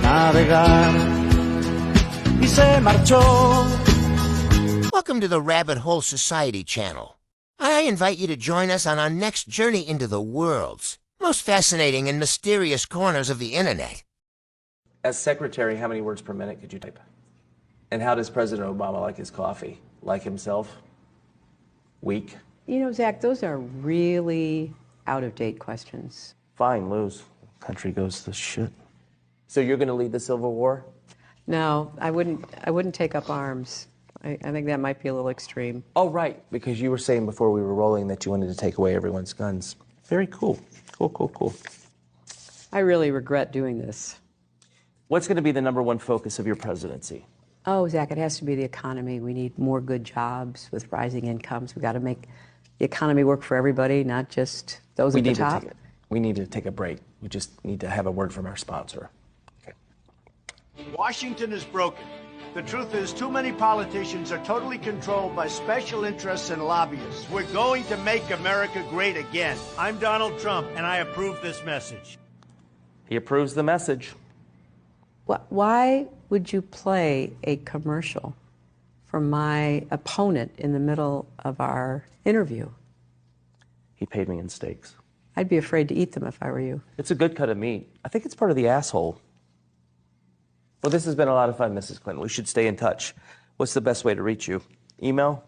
Navegar y se marchó. Welcome to the Rabbit Hole Society channel. I invite you to join us on our next journey into the world's most fascinating and mysterious corners of the internet. As secretary, how many words per minute could you type? And how does President Obama like his coffee? Like himself? Weak? You know, Zach, those are really out-of-date questions. Fine, lose. Country goes to shit. So you're going to lead the Civil War? No, I wouldn't take up arms. I think that might be a little extreme. Oh, right, because you were saying before we were rolling that you wanted to take away everyone's guns. Very cool. Cool. I really regret doing this. What's going to be the #1 focus of your presidency? Oh, Zach, it has to be the economy. We need more good jobs with rising incomes. We've got to make the economy work for everybody, not just those at the top. We need to take a break. We just need to have a word from our sponsor. Okay. Washington is broken. The truth is, too many politicians are totally controlled by special interests and lobbyists. We're going to make America great again. I'm Donald Trump, and I approve this message. He approves the message. Why would you play a commercial for my opponent in the middle of our interview? He paid me in steaks. I'd be afraid to eat them if I were you. It's a good cut of meat. I think it's part of the asshole. Well, this has been a lot of fun, Mrs. Clinton. We should stay in touch. What's the best way to reach you? Email?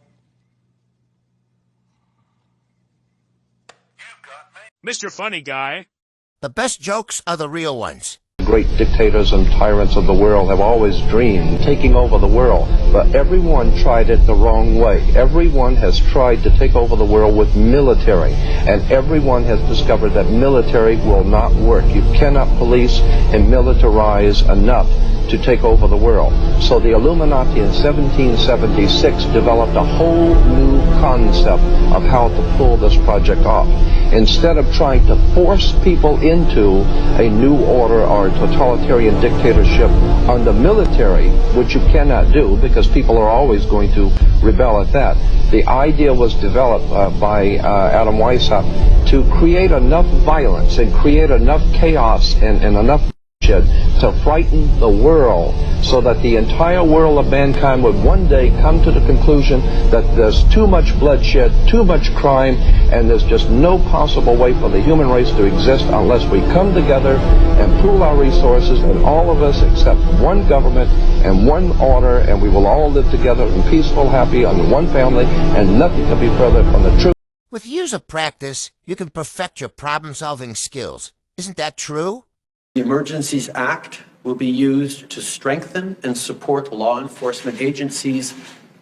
Mr. Funny Guy. The best jokes are the real ones. Great dictators and tyrants of the world have always dreamed of taking over the world, but everyone tried it the wrong way. Everyone has tried to take over the world with military, and everyone has discovered that military will not work. You cannot police and militarize enough to take over the world. So the Illuminati in 1776 developed a whole new concept of how to pull this project off. Instead of trying to force people into a new order or a totalitarian dictatorship under military, which you cannot do because people are always going to rebel at that, the idea was developed by Adam Weishaupt to create enough violence and create enough chaos and enough to frighten the world so that the entire world of mankind would one day come to the conclusion that there's too much bloodshed, too much crime, and there's just no possible way for the human race to exist unless we come together and pool our resources, and all of us accept one government and one order, and we will all live together in peaceful, happy, under one family, and nothing can be further from the truth. With years of practice, you can perfect your problem-solving skills. Isn't that true? The Emergencies Act will be used to strengthen and support law enforcement agencies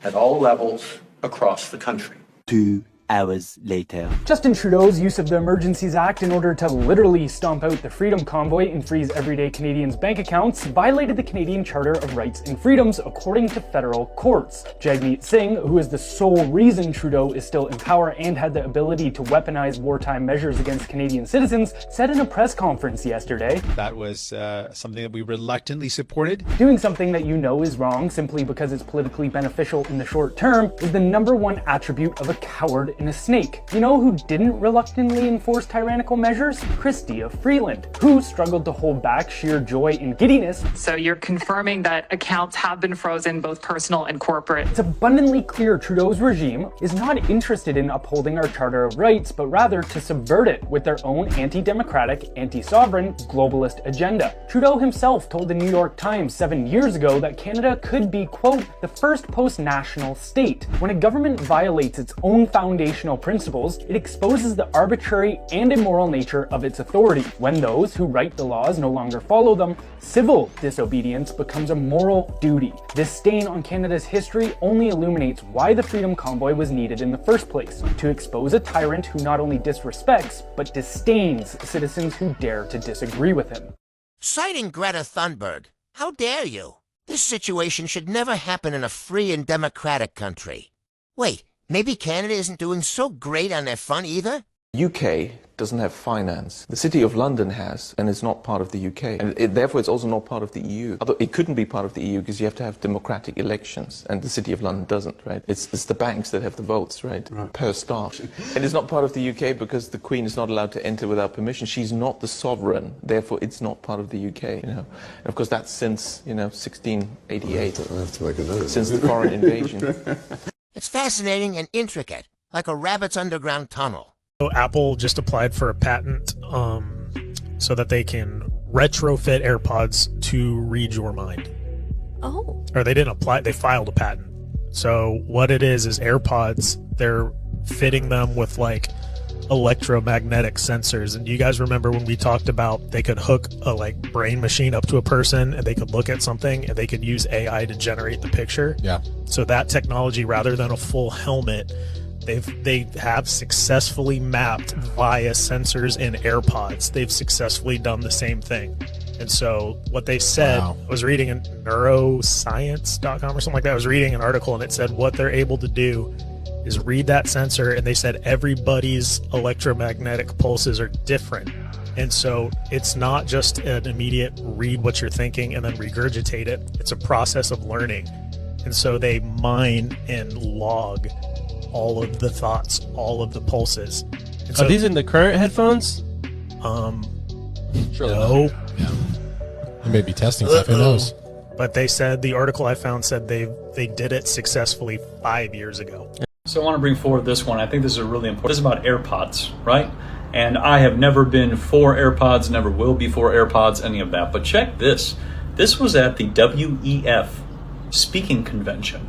at all levels across the country. 2 hours later. Justin Trudeau's use of the Emergencies Act in order to literally stomp out the Freedom Convoy and freeze everyday Canadians' bank accounts violated the Canadian Charter of Rights and Freedoms according to federal courts. Jagmeet Singh, who is the sole reason Trudeau is still in power and had the ability to weaponize wartime measures against Canadian citizens, said in a press conference yesterday, That was something that we reluctantly supported. doing something that you know is wrong simply because it's politically beneficial in the short term is the #1 attribute of a coward and a snake. You know who didn't reluctantly enforce tyrannical measures? Chrystia Freeland, who struggled to hold back sheer joy and giddiness. So you're confirming that accounts have been frozen, both personal and corporate. It's abundantly clear Trudeau's regime is not interested in upholding our Charter of Rights, but rather to subvert it with their own anti-democratic, anti-sovereign, globalist agenda. Trudeau himself told the New York Times 7 years ago that Canada could be, quote, the first post-national state. When a government violates its own foundational principles, it exposes the arbitrary and immoral nature of its authority. When those who write the laws no longer follow them, civil disobedience becomes a moral duty. This stain on Canada's history only illuminates why the Freedom Convoy was needed in the first place, to expose a tyrant who not only disrespects, but disdains citizens who dare to disagree with him. Citing Greta Thunberg, how dare you? This situation should never happen in a free and democratic country. Wait, maybe Canada isn't doing so great on their front either? UK doesn't have finance. The City of London has, and it's not part of the UK. And therefore, it's also not part of the EU. Although it couldn't be part of the EU because you have to have democratic elections, and the City of London doesn't, right? It's the banks that have the votes, right? Per staff. And it's not part of the UK because the Queen is not allowed to enter without permission. She's not the sovereign. Therefore, it's not part of the UK, you know. And of course, that's since, 1688. I have to make a note. Since the foreign invasion. It's fascinating and intricate, like a rabbit's underground tunnel. So Apple just applied for a patent so that they can retrofit AirPods to read your mind. Oh. Or they didn't apply, they filed a patent. So what it is AirPods, they're fitting them with like electromagnetic sensors. And you guys remember when we talked about they could hook a like brain machine up to a person and they could look at something and they could use AI to generate the picture? Yeah. So that technology, rather than a full helmet, they have successfully mapped via sensors in AirPods. They've successfully done the same thing. And so what they said, I was reading in neuroscience.com or something like that. I was reading an article and it said what they're able to do is read that sensor, and they said everybody's electromagnetic pulses are different. And so it's not just an immediate read what you're thinking and then regurgitate it. It's a process of learning. And so they mine and log all of the thoughts, all of the pulses. And so, are these in the current headphones? Surely no. not. Yeah. They may be testing stuff, who knows? But they said, the article I found said they did it successfully 5 years ago. So I want to bring forward this one. I think this is really important. This is about AirPods, right? And I have never been for AirPods, never will be for AirPods, any of that. But check this. This was at the WEF speaking convention.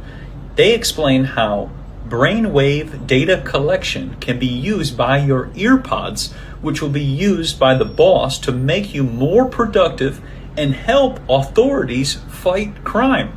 They explain how brainwave data collection can be used by your earpods, which will be used by the boss to make you more productive and help authorities fight crime.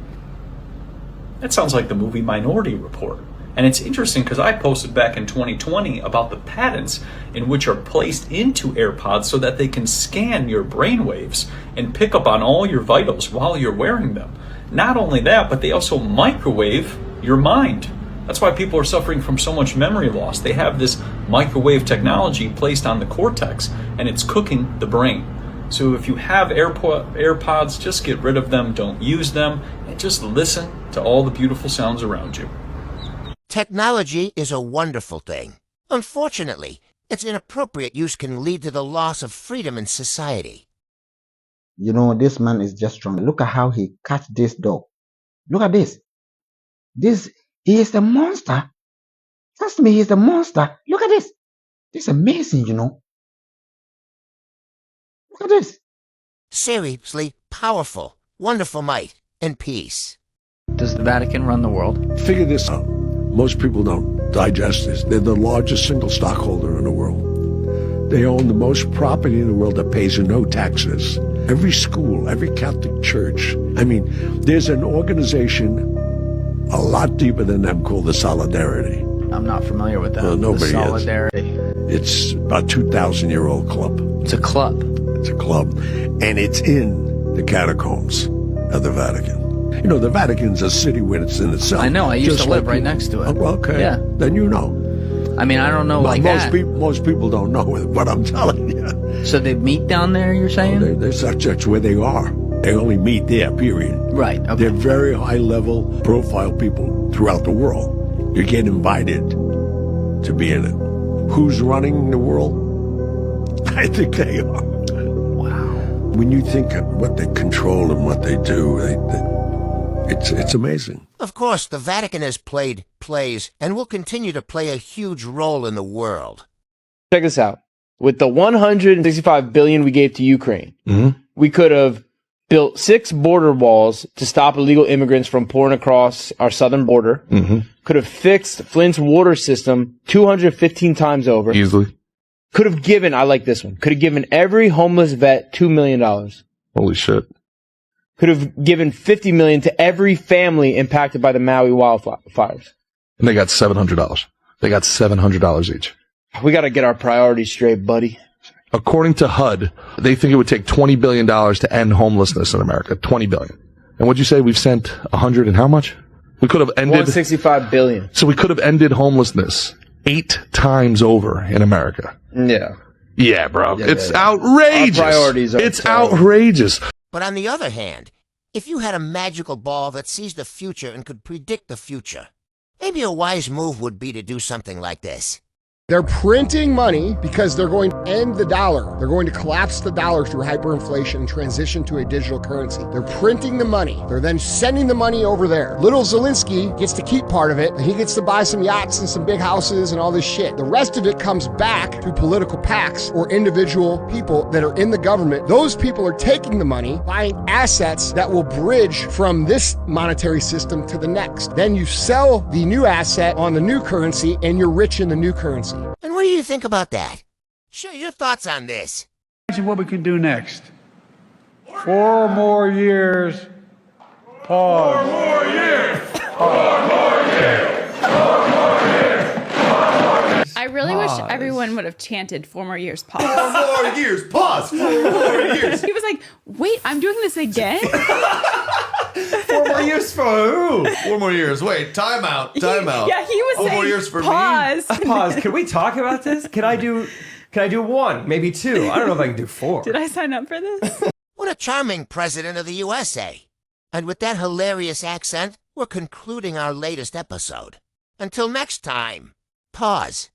That sounds like the movie Minority Report. And it's interesting because I posted back in 2020 about the patents in which are placed into AirPods so that they can scan your brainwaves and pick up on all your vitals while you're wearing them. Not only that, but they also microwave your mind. That's why people are suffering from so much memory loss. They have this microwave technology placed on the cortex, and it's cooking the brain. So if you have AirPods, just get rid of them, don't use them, and just listen to all the beautiful sounds around you. Technology is a wonderful thing. Unfortunately, its inappropriate use can lead to the loss of freedom in society. This man is just strong. Look at how he catch this dog. Look at this. He is a monster. Trust me, he is a monster. Look at this. This is amazing, Look at this. Seriously powerful, wonderful might and peace. Does the Vatican run the world? Figure this out. Most people don't digest this. They're the largest single stockholder in the world. They own the most property in the world that pays no taxes. Every school, every Catholic church. I mean, there's an organization a lot deeper than them called the Solidarity. I'm not familiar with that. Well, nobody the Solidarity. It's about 2,000-year-old club. It's a club. It's a club. And it's in the catacombs of the Vatican. The Vatican's a city within itself. I know. I used to live right next to it. Oh, okay. Yeah. Then you know. I mean, I don't know like most that. Most people don't know what I'm telling you. So they meet down there, you're saying? That's where they are. They only meet there, period. Right. Okay. They're very high-level profile people throughout the world. You get invited to be in it. Who's running the world? I think they are. Wow. When you think of what they control and what they do, it's amazing. Of course, the Vatican has played, plays, and will continue to play a huge role in the world. Check this out. With the $165 billion we gave to Ukraine, we could have built 6 border walls to stop illegal immigrants from pouring across our southern border. Could have fixed Flint's water system 215 times over. Easily. Could have given, I like this one, could have given every homeless vet $2 million. Holy shit. Could have given $50 million to every family impacted by the Maui wildfires. And they got $700. They got $700 each. We got to get our priorities straight, buddy. According to HUD, they think it would take $20 billion to end homelessness in America. $20 billion. And what'd you say? We've sent 100 and how much? We could have ended... $165 billion. So we could have ended homelessness 8 times over in America. Yeah. Yeah, bro. Yeah, it's yeah. outrageous. Our priorities are it's so- outrageous. But on the other hand, if you had a magical ball that sees the future and could predict the future, maybe a wise move would be to do something like this. They're printing money because they're going to end the dollar. They're going to collapse the dollar through hyperinflation and transition to a digital currency. They're printing the money. They're then sending the money over there. Little Zelensky gets to keep part of it, and he gets to buy some yachts and some big houses and all this shit. The rest of it comes back to political PACs or individual people that are in the government. Those people are taking the money, buying assets that will bridge from this monetary system to the next. Then you sell the new asset on the new currency, and you're rich in the new currency. And what do you think about that? Share your thoughts on this. Imagine what we can do next. 4 more years. Pause. 4 more years. 4 more years. 4 more years. 4 more years. I really wish everyone would have chanted 4 more years, pause. 4 more years, pause. 4 more years. He was like, wait, I'm doing this again? 4 more years for who? 4 more years. Wait, time out. Time out. Yeah, he was 4 saying more years for pause. me. Pause. Can we talk about this? Can I do 1, maybe 2? I don't know if I can do 4. Did I sign up for this? What a charming president of the USA. And with that hilarious accent, we're concluding our latest episode. Until next time, pause.